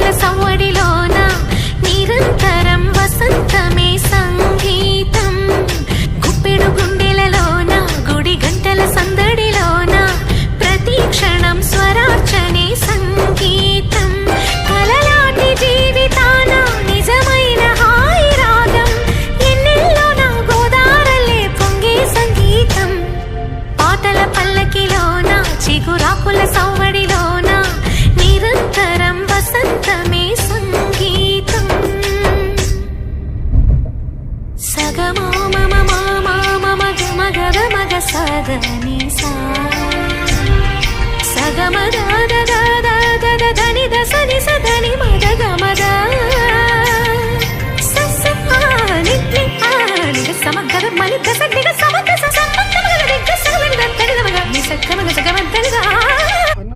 చిగురాకుల సవ్వడిలోన నిరంతరం వసంతమే సంగీతం. గుప్పెడు గుండెలలోన గుడి గంటల సందడిలోన ప్రతి క్షణం స్వరార్చనే సంగీతం. కలలాంటి జీవితాన నిజమైన హాయి రాగం ఎన్నెల్లో నా గోదారలే పొంగే సంగీతం. పాటల పల్లకిలోన చిగురాకుల సవ్వడిలోన నిరంతరం వసంతమే సంగీతం. సగమో మమ మామా మమ గమ గద మగ సగని సా సగమద దద దద దని దసని సదని మద గమద సస ఆని ని ఆని సమగద మలి దస దిగ సమగ స సమగ మగ దిగ సగ దని దద ని సగ మగ సగ మద